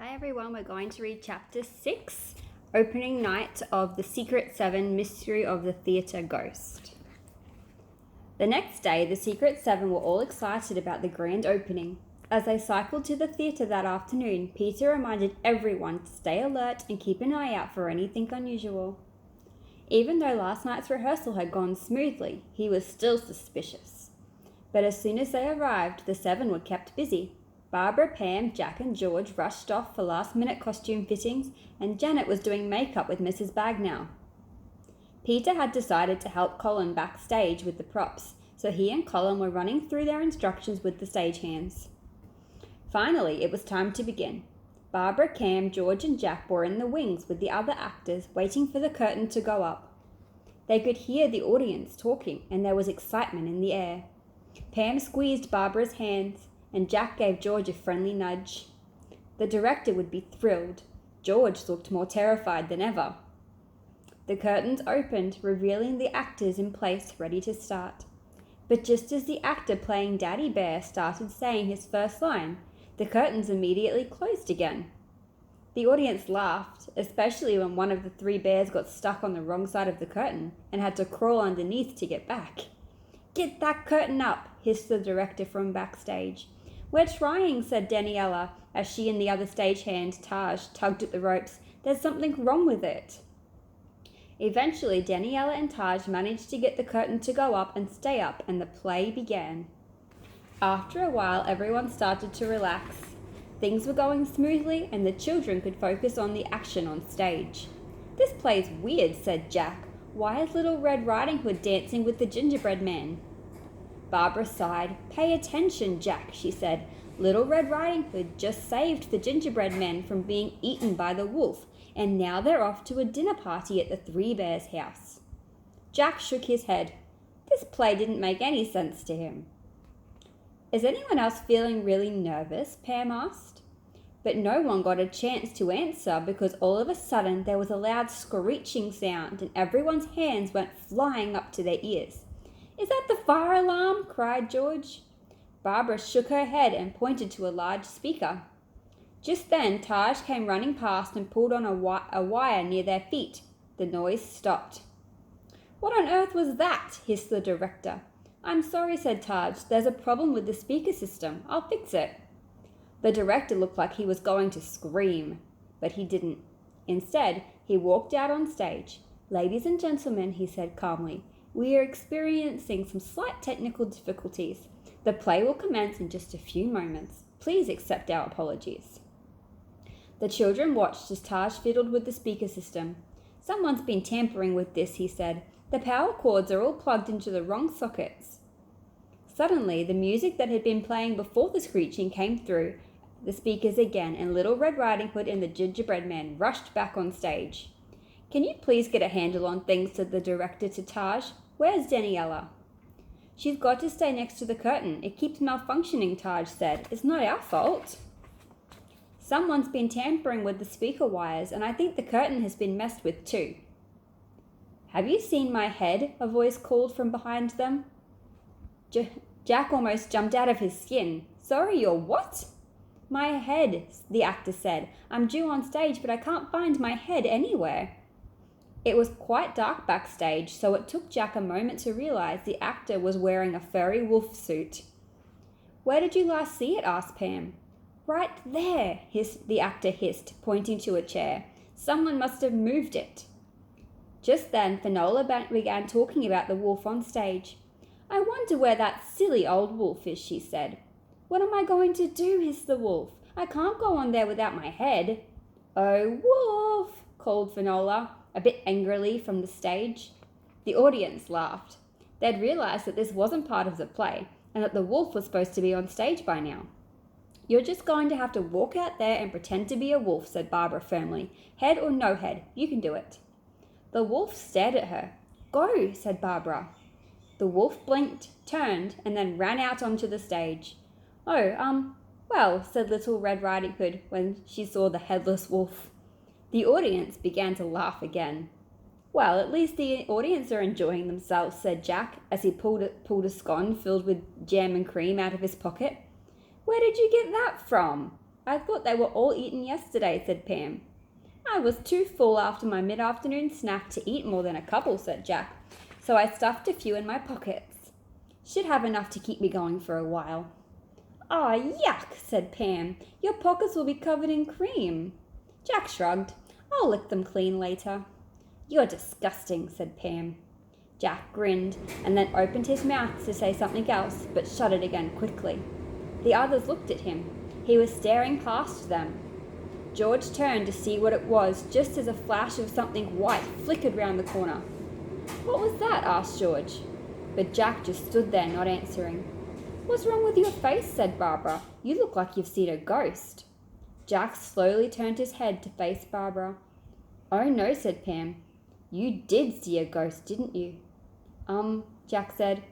Hi everyone, we're going to read chapter 6, opening night of The Secret Seven, Mystery of the Theatre Ghost. The next day, the Secret Seven were all excited about the grand opening. As they cycled to the theatre that afternoon, Peter reminded everyone to stay alert and keep an eye out for anything unusual. Even though last night's rehearsal had gone smoothly, he was still suspicious. But as soon as they arrived, the seven were kept busy. Barbara, Pam, Jack and George rushed off for last-minute costume fittings, and Janet was doing makeup with Mrs. Bagnall. Peter had decided to help Colin backstage with the props, so he and Colin were running through their instructions with the stagehands. Finally, it was time to begin. Barbara, Cam, George and Jack were in the wings with the other actors, waiting for the curtain to go up. They could hear the audience talking, and there was excitement in the air. Pam squeezed Barbara's hands, and Jack gave George a friendly nudge. The director would be thrilled. George looked more terrified than ever. The curtains opened, revealing the actors in place, ready to start. But just as the actor playing Daddy Bear started saying his first line, the curtains immediately closed again. The audience laughed, especially when one of the three bears got stuck on the wrong side of the curtain and had to crawl underneath to get back. "Get that curtain up," hissed the director from backstage. "We're trying," said Daniela, as she and the other stagehand, Taj, tugged at the ropes. "There's something wrong with it." Eventually, Daniela and Taj managed to get the curtain to go up and stay up, and the play began. After a while, everyone started to relax. Things were going smoothly, and the children could focus on the action on stage. "This play's weird," said Jack. "Why is Little Red Riding Hood dancing with the gingerbread man?" Barbara sighed. "Pay attention, Jack," she said. "Little Red Riding Hood just saved the gingerbread men from being eaten by the wolf, and now they're off to a dinner party at the Three Bears' house." Jack shook his head. This play didn't make any sense to him. "Is anyone else feeling really nervous?" Pam asked. But no one got a chance to answer because all of a sudden there was a loud screeching sound and everyone's hands went flying up to their ears. "Is that the fire alarm?" cried George. Barbara shook her head and pointed to a large speaker. Just then, Taj came running past and pulled on a wire near their feet. The noise stopped. "What on earth was that?" hissed the director. "I'm sorry," said Taj. "There's a problem with the speaker system. I'll fix it." The director looked like he was going to scream, but he didn't. Instead, he walked out on stage. "Ladies and gentlemen," he said calmly, "we are experiencing some slight technical difficulties. The play will commence in just a few moments. Please accept our apologies." The children watched as Taj fiddled with the speaker system. "Someone's been tampering with this," he said. "The power cords are all plugged into the wrong sockets." Suddenly, the music that had been playing before the screeching came through the speakers again, and Little Red Riding Hood and the gingerbread man rushed back on stage. "Can you please get a handle on things?" said the director to Taj. "Where's Daniela?" "She's got to stay next to the curtain. It keeps malfunctioning," Taj said. "It's not our fault." "Someone's been tampering with the speaker wires, and I think the curtain has been messed with too." "Have you seen my head?" a voice called from behind them. Jack almost jumped out of his skin. "Sorry, your what?" "My head," the actor said. "I'm due on stage, but I can't find my head anywhere." It was quite dark backstage, so it took Jack a moment to realize the actor was wearing a furry wolf suit. "Where did you last see it?" asked Pam. "Right there," the actor hissed, pointing to a chair. "Someone must have moved it." Just then, Finola began talking about the wolf on stage. "I wonder where that silly old wolf is," she said. "What am I going to do?" hissed the wolf. "I can't go on there without my head." "Oh, wolf!" called Finola, a bit angrily from the stage. The audience laughed. They'd realized that this wasn't part of the play, and that the wolf was supposed to be on stage by now. "You're just going to have to walk out there and pretend to be a wolf," said Barbara firmly. "Head or no head, you can do it." The wolf stared at her. "Go," said Barbara. The wolf blinked, turned, and then ran out onto the stage. "Oh, well," said Little Red Riding Hood when she saw the headless wolf. The audience began to laugh again. "Well, at least the audience are enjoying themselves," said Jack as he pulled a scone filled with jam and cream out of his pocket. "Where did you get that from?" I thought they were all eaten yesterday, said Pam. I was too full after my mid-afternoon snack to eat more than a couple, said Jack, so I stuffed a few in my pockets. Should have enough to keep me going for a while. Ah, yuck, said Pam. Your pockets will be covered in cream. Jack shrugged. I'll lick them clean later. You're disgusting, said Pam. Jack grinned and then opened his mouth to say something else, but shut it again quickly. The others looked at him. He was staring past them. George turned to see what it was just as a flash of something white flickered round the corner. What was that? Asked George. But Jack just stood there, not answering. What's wrong with your face? Said Barbara. You look like you've seen a ghost. Jack slowly turned his head to face Barbara. Oh no, said Pam. You did see a ghost, didn't you? Jack said.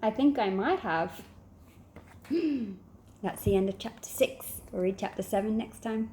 I think I might have. That's the end of chapter 6. We'll read chapter 7 next time.